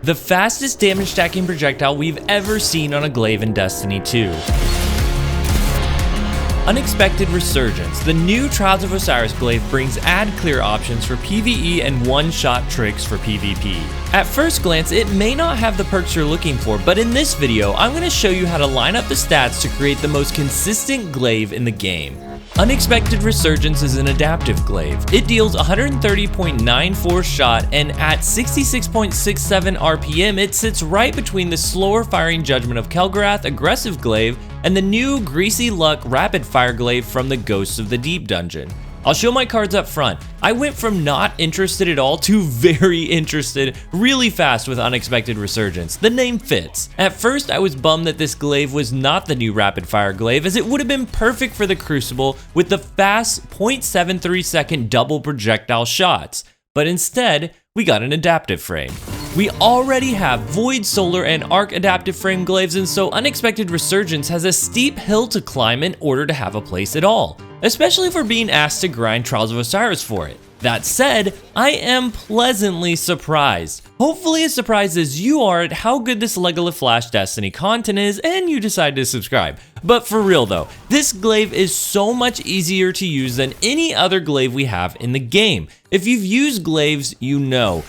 the fastest damage stacking projectile we've ever seen on a glaive in Destiny 2. Unexpected Resurgence, the new Trials of Osiris glaive brings ad clear options for PvE and one-shot tricks for PvP. At first glance, it may not have the perks you're looking for, but in this video, I'm going to show you how to line up the stats to create the most consistent glaive in the game. Unexpected Resurgence is an adaptive glaive. It deals 130.94 shot, and at 66.67 RPM, it sits right between the slower firing Judgment of Kel'Garath aggressive glaive and the new Greasy Luck rapid fire glaive from the Ghosts of the Deep dungeon. I'll show my cards up front. I went from not interested at all to very interested really fast with Unexpected Resurgence. The name fits. At first, I was bummed that this glaive was not the new rapid fire glaive, as it would have been perfect for the crucible with the fast 0.73 second double projectile shots. But instead, we got an adaptive frame. We already have Void, Solar, and Arc adaptive frame glaives, and so Unexpected Resurgence has a steep hill to climb in order to have a place at all, especially if we're being asked to grind Trials of Osiris for it. That said, I am pleasantly surprised. Hopefully as surprised as you are at how good this Legolas Flash Destiny content is and you decide to subscribe. But for real though, this glaive is so much easier to use than any other glaive we have in the game. If you've used glaives, you know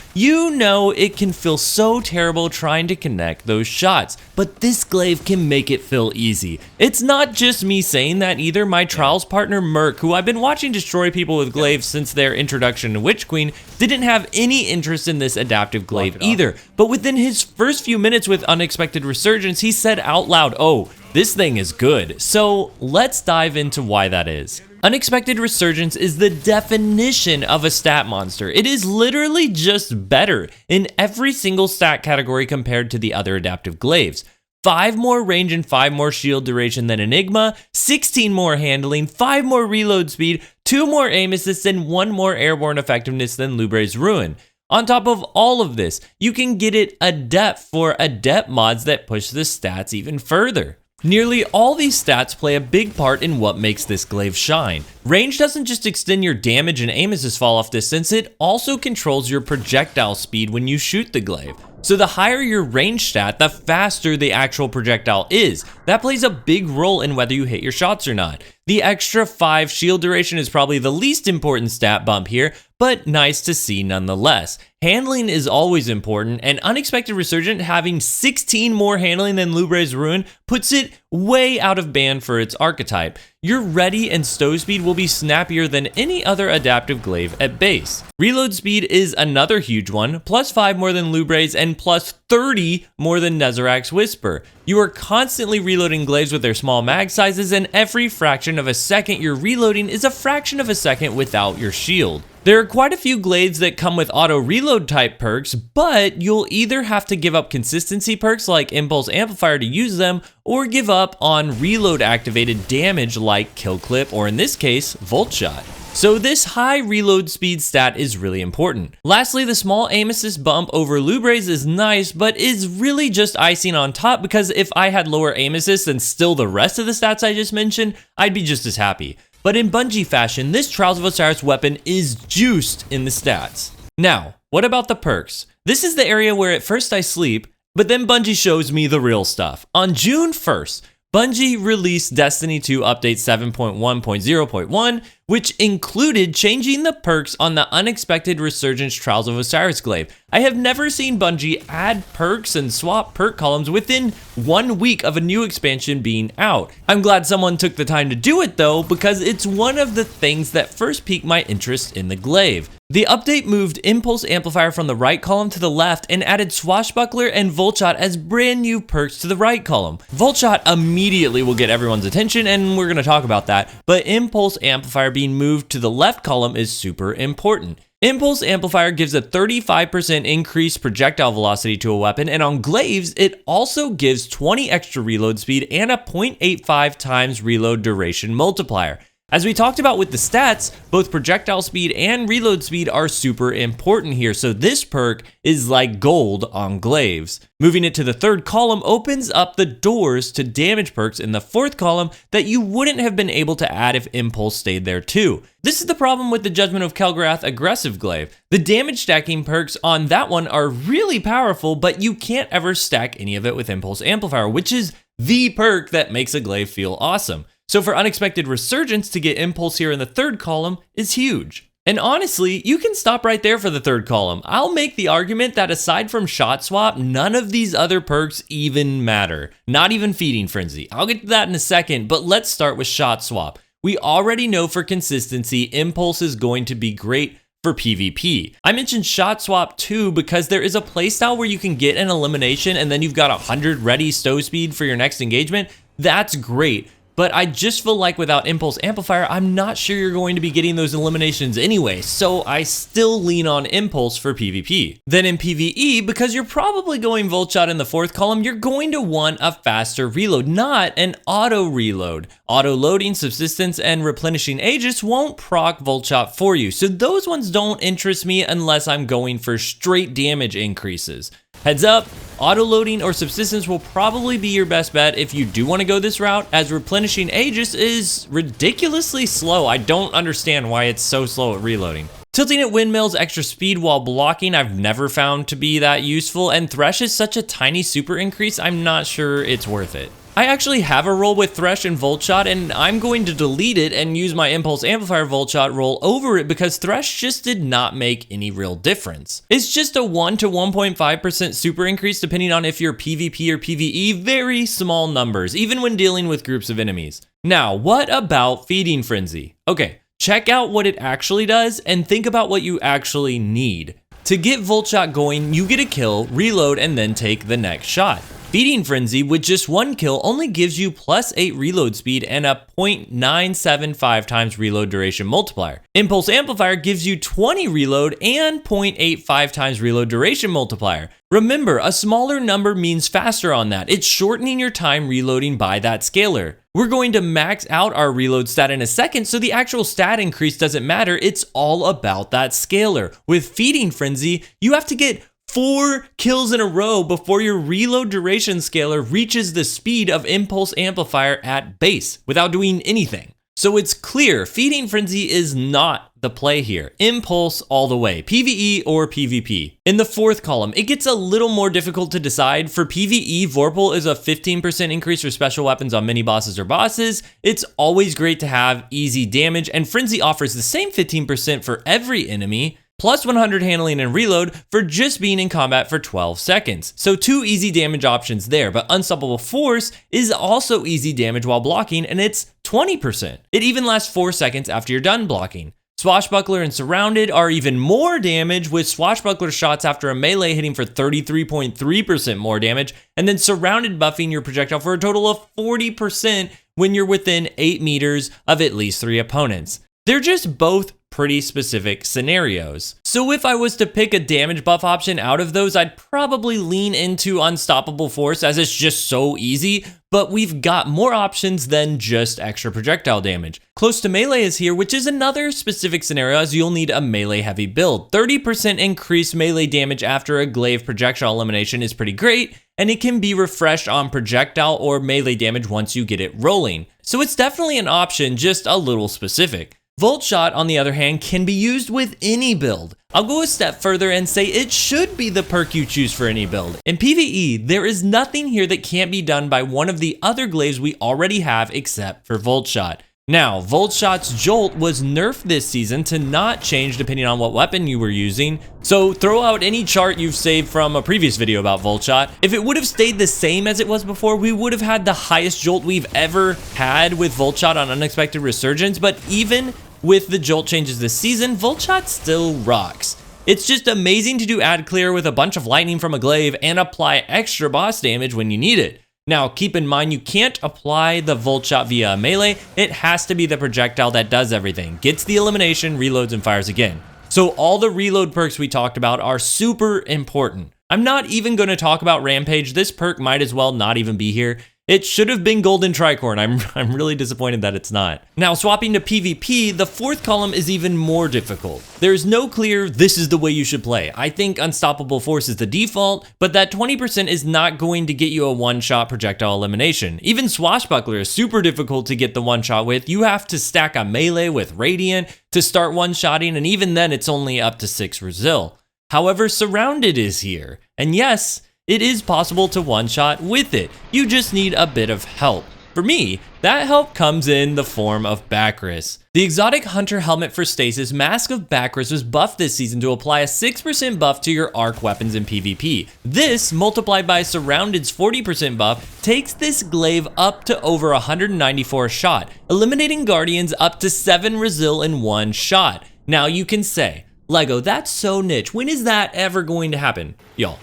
it can feel so terrible trying to connect those shots, but this glaive can make it feel easy. It's not just me saying that either. My Trials partner PERK, who I've been watching destroy people with glaives since their introduction to Witch Queen, didn't have any interest in this adaptive glaive either, but within his first few minutes with Unexpected Resurgence, he said out loud, "Oh, this thing is good." So let's dive into why that is. Unexpected Resurgence is the definition of a stat monster. It is literally just better in every single stat category compared to the other adaptive glaives. 5 more range and 5 more shield duration than Enigma, 16 more handling, 5 more reload speed, 2 more aim assist, and 1 more airborne effectiveness than Lubre's Ruin. On top of all of this, you can get it adept for adept mods that push the stats even further. Nearly all these stats play a big part in what makes this glaive shine. Range doesn't just extend your damage and aim assist fall off distance, it also controls your projectile speed when you shoot the glaive. So the higher your range stat, the faster the actual projectile is. That plays a big role in whether you hit your shots or not. The extra 5 shield duration is probably the least important stat bump here, but nice to see nonetheless. Handling is always important, and Unexpected Resurgence having 16 more handling than Lubre's Ruin puts it way out of band for its archetype. Your ready and stow speed will be snappier than any other adaptive glaive at base. Reload speed is another huge one, plus 5 more than Lubre's and plus 30 more than Nezarec's Whisper. You are constantly reloading glaives with their small mag sizes, and every fraction of a second you're reloading is a fraction of a second without your shield. There are quite a few glaives that come with auto reload type perks, but you'll either have to give up consistency perks like Impulse Amplifier to use them, or give up on reload activated damage like Kill Clip, or in this case, Volt Shot. So this high reload speed stat is really important. Lastly, the small aim assist bump over Lubre's is nice, but is really just icing on top, because if I had lower aim assist and still the rest of the stats I just mentioned, I'd be just as happy. But in Bungie fashion, this Trials of Osiris weapon is juiced in the stats. Now, what about the perks? This is the area where at first I sleep, but then Bungie shows me the real stuff. On June 1st, Bungie released Destiny 2 Update 7.1.0.1, which included changing the perks on the Unexpected Resurgence Trials of Osiris glaive. I have never seen Bungie add perks and swap perk columns within 1 week of a new expansion being out. I'm glad someone took the time to do it though, because it's one of the things that first piqued my interest in the glaive. The update moved Impulse Amplifier from the right column to the left and added Swashbuckler and Voltshot as brand new perks to the right column. Voltshot immediately will get everyone's attention, and we're going to talk about that, but Impulse Amplifier being moved to the left column is super important. Impulse Amplifier gives a 35% increased projectile velocity to a weapon, and on glaives, it also gives 20 extra reload speed and a 0.85 times reload duration multiplier. As we talked about with the stats, both projectile speed and reload speed are super important here, so this perk is like gold on glaives. Moving it to the third column opens up the doors to damage perks in the fourth column that you wouldn't have been able to add if Impulse stayed there too. This is the problem with the Judgment of Kel'Grath aggressive glaive. The damage stacking perks on that one are really powerful, but you can't ever stack any of it with Impulse Amplifier, which is the perk that makes a glaive feel awesome. So for unexpected resurgence to get Impulse here in the third column is huge. And honestly, you can stop right there for the third column. I'll make the argument that aside from shot swap, none of these other perks even matter. Not even feeding frenzy. I'll get to that in a second, but let's start with shot swap. We already know for consistency, Impulse is going to be great for PvP. I mentioned shot swap too because there is a playstyle where you can get an elimination and then you've got 100 ready stow speed for your next engagement. That's great. But I just feel like without Impulse Amplifier, I'm not sure you're going to be getting those eliminations anyway, so I still lean on Impulse for PvP. Then in PvE, because you're probably going Volt Shot in the fourth column, you're going to want a faster reload, not an auto reload. Auto loading, subsistence, and replenishing Aegis won't proc Volt Shot for you, so those ones don't interest me unless I'm going for straight damage increases. Heads up, auto loading or subsistence will probably be your best bet if you do want to go this route, as replenishing Aegis is ridiculously slow. I don't understand why it's so slow at reloading. Tilting at windmills extra speed while blocking I've never found to be that useful, and Thresh is such a tiny super increase, I'm not sure it's worth it. I actually have a roll with Thresh and Volt Shot, and I'm going to delete it and use my Impulse Amplifier Volt Shot roll over it because Thresh just did not make any real difference. It's just a 1 to 1.5% super increase depending on if you're PvP or PvE, very small numbers, even when dealing with groups of enemies. Now, what about Feeding Frenzy? Okay, check out what it actually does and think about what you actually need. To get Volt Shot going, you get a kill, reload, and then take the next shot. Feeding Frenzy with just one kill only gives you +8 reload speed and a 0.975 times reload duration multiplier. Impulse Amplifier gives you 20 reload and 0.85 times reload duration multiplier. Remember, a smaller number means faster on that. It's shortening your time reloading by that scalar. We're going to max out our reload stat in a second, so the actual stat increase doesn't matter. It's all about that scalar. With Feeding Frenzy, you have to get 4 kills in a row before your reload duration scalar reaches the speed of Impulse Amplifier at base without doing anything. So it's clear, Feeding Frenzy is not the play here. Impulse all the way, PvE or PvP. In the fourth column, it gets a little more difficult to decide. For PvE, Vorpal is a 15% increase for special weapons on mini bosses or bosses. It's always great to have easy damage, and Frenzy offers the same 15% for every enemy, plus 100 handling and reload for just being in combat for 12 seconds. So 2 easy damage options there, but Unstoppable Force is also easy damage while blocking, and it's 20%. It even lasts 4 seconds after you're done blocking. Swashbuckler and Surrounded are even more damage, with Swashbuckler shots after a melee hitting for 33.3% more damage, and then Surrounded buffing your projectile for a total of 40% when you're within 8 meters of at least 3 opponents. They're just both pretty specific scenarios. So if I was to pick a damage buff option out of those, I'd probably lean into Unstoppable Force as it's just so easy, but we've got more options than just extra projectile damage. Close to Melee is here, which is another specific scenario as you'll need a melee heavy build. 30% increased melee damage after a glaive projectile elimination is pretty great, and it can be refreshed on projectile or melee damage once you get it rolling. So it's definitely an option, just a little specific. Volt Shot, on the other hand, can be used with any build. I'll go a step further and say it should be the perk you choose for any build. In PvE, there is nothing here that can't be done by one of the other glaives we already have except for Volt Shot. Now, Volt Shot's Jolt was nerfed this season to not change depending on what weapon you were using, so throw out any chart you've saved from a previous video about Volt Shot. If it would have stayed the same as it was before, we would have had the highest Jolt we've ever had with Volt Shot on Unexpected Resurgence, but even with the Jolt changes this season, Volt Shot still rocks. It's just amazing to do ad clear with a bunch of lightning from a glaive and apply extra boss damage when you need it. Now, keep in mind you can't apply the Volt Shot via a melee. It has to be the projectile that does everything, gets the elimination, reloads, and fires again. So all the reload perks we talked about are super important. I'm not even going to talk about Rampage. This perk might as well not even be here. It should have been golden tricorn. I'm really disappointed that it's not. Now, swapping to PvP, the fourth column is even more difficult. There's no clear, this is the way you should play. I think Unstoppable Force is the default, but that 20% is not going to get you a one-shot projectile elimination. Even Swashbuckler is super difficult to get the one-shot with. You have to stack a melee with Radiant to start one-shotting, and even then it's only up to 6 Resil. However, Surrounded is here, and yes, it is possible to one-shot with it. You just need a bit of help. For me, that help comes in the form of Bacchus. The exotic Hunter helmet for stasis, Mask of Bacchus, was buffed this season to apply a 6% buff to your arc weapons in PvP. This, multiplied by Surrounded's 40% buff, takes this glaive up to over 194 shot, eliminating Guardians up to 7 Resil in one shot. Now you can say, Lego, that's so niche. When is that ever going to happen? Y'all,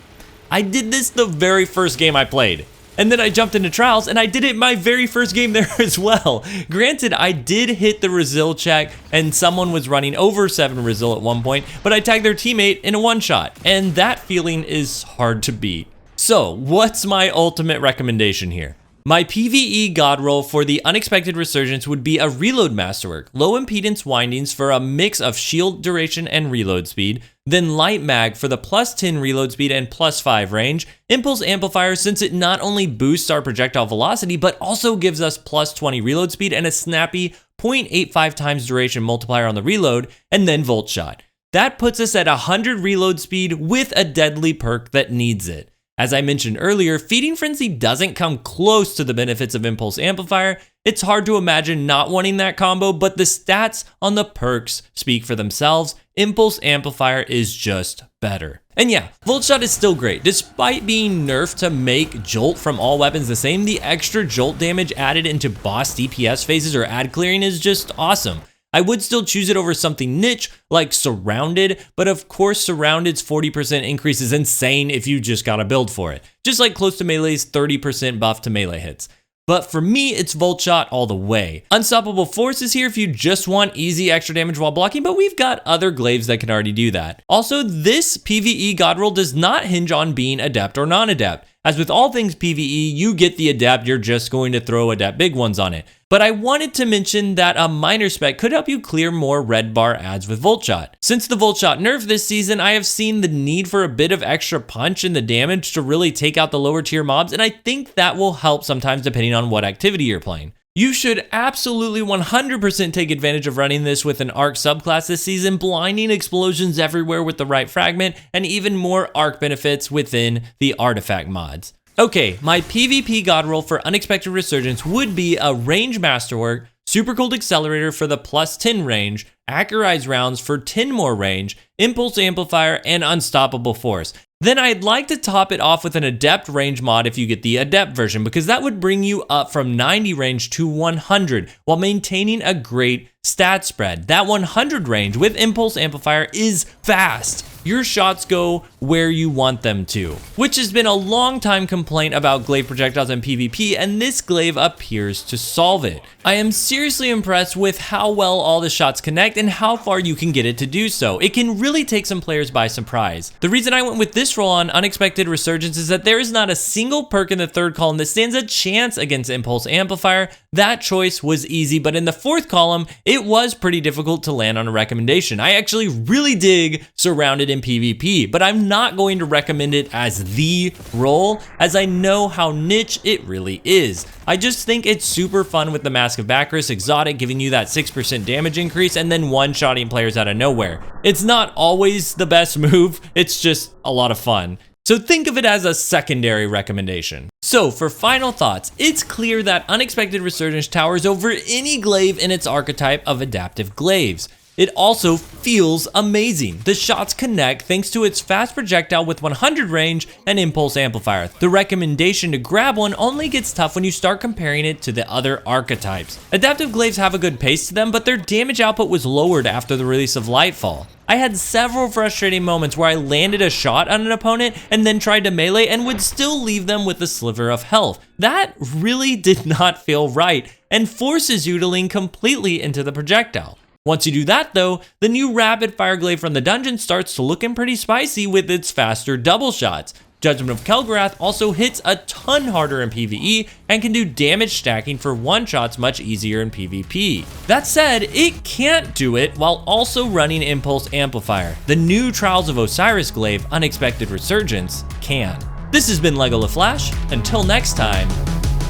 I did this the very first game I played. And then I jumped into Trials and I did it my very first game there as well. Granted, I did hit the Resil check and someone was running over 7 Resil at one point, but I tagged their teammate in a one-shot. And that feeling is hard to beat. So, what's my ultimate recommendation here? My PvE god roll for the Unexpected Resurgence would be a reload masterwork, low impedance windings for a mix of shield duration and reload speed, then light mag for the plus 10 reload speed and plus 5 range, impulse amplifier since it not only boosts our projectile velocity but also gives us plus 20 reload speed and a snappy 0.85 times duration multiplier on the reload, and then volt shot. That puts us at 100 reload speed with a deadly perk that needs it. As I mentioned earlier, Feeding Frenzy doesn't come close to the benefits of Impulse Amplifier. It's hard to imagine not wanting that combo, but the stats on the perks speak for themselves. Impulse Amplifier is just better. And yeah, Volt Shot is still great. Despite being nerfed to make Jolt from all weapons the same, the extra Jolt damage added into boss DPS phases or ad clearing is just awesome. I would still choose it over something niche like Surrounded, but of course Surrounded's 40% increase is insane if you just gotta build for it. Just like Close to Melee's 30% buff to melee hits. But for me, it's Volt Shot all the way. Unstoppable Force is here if you just want easy extra damage while blocking, but we've got other glaives that can already do that. Also, this PvE god roll does not hinge on being adept or non-adept. As with all things PvE, you get the adept, you're just going to throw adept big ones on it. But I wanted to mention that a minor spec could help you clear more red bar ads with Volt Shot. Since the Volt Shot nerf this season, I have seen the need for a bit of extra punch in the damage to really take out the lower tier mobs, and I think that will help sometimes depending on what activity you're playing. You should absolutely 100% take advantage of running this with an arc subclass this season, blinding explosions everywhere with the right fragment, and even more arc benefits within the artifact mods. Okay, my PvP god roll for Unexpected Resurgence would be a range masterwork, super cold accelerator for the plus 10 range, accurized rounds for 10 more range, impulse amplifier, and unstoppable force. Then I'd like to top it off with an adept range mod if you get the adept version, because that would bring you up from 90 range to 100 while maintaining a great stat spread. That 100 range with impulse amplifier is fast. Your shots go where you want them to, which has been a long time complaint about glaive projectiles in PvP, and this glaive appears to solve it. I am seriously impressed with how well all the shots connect and how far you can get it to do so. It can really take some players by surprise. The reason I went with this roll on Unexpected Resurgence is that there is not a single perk in the third column that stands a chance against Impulse Amplifier. That choice was easy, but in the fourth column, it was pretty difficult to land on a recommendation. I actually really dig Surrounded in PvP, but I'm not going to recommend it as the roll, as I know how niche it really is. I just think it's super fun with the Mask of Bacchus exotic giving you that 6% damage increase and then one-shotting players out of nowhere. It's not always the best move, it's just a lot of fun. So think of it as a secondary recommendation. So for final thoughts, it's clear that Unexpected Resurgence towers over any glaive in its archetype of adaptive glaives. It also feels amazing. The shots connect thanks to its fast projectile with 100 range and impulse amplifier. The recommendation to grab one only gets tough when you start comparing it to the other archetypes. Adaptive glaives have a good pace to them, but their damage output was lowered after the release of Lightfall. I had several frustrating moments where I landed a shot on an opponent and then tried to melee and would still leave them with a sliver of health. That really did not feel right and forces you to lean completely into the projectile. Once you do that though, the new rapid fire glaive from the dungeon starts to looking pretty spicy with its faster double shots. Judgment of Kel'Garath also hits a ton harder in PvE and can do damage stacking for one-shots much easier in PvP. That said, it can't do it while also running Impulse Amplifier. The new Trials of Osiris glaive, Unexpected Resurgence, can. This has been LEGO LaFlash. Until next time,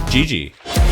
GG.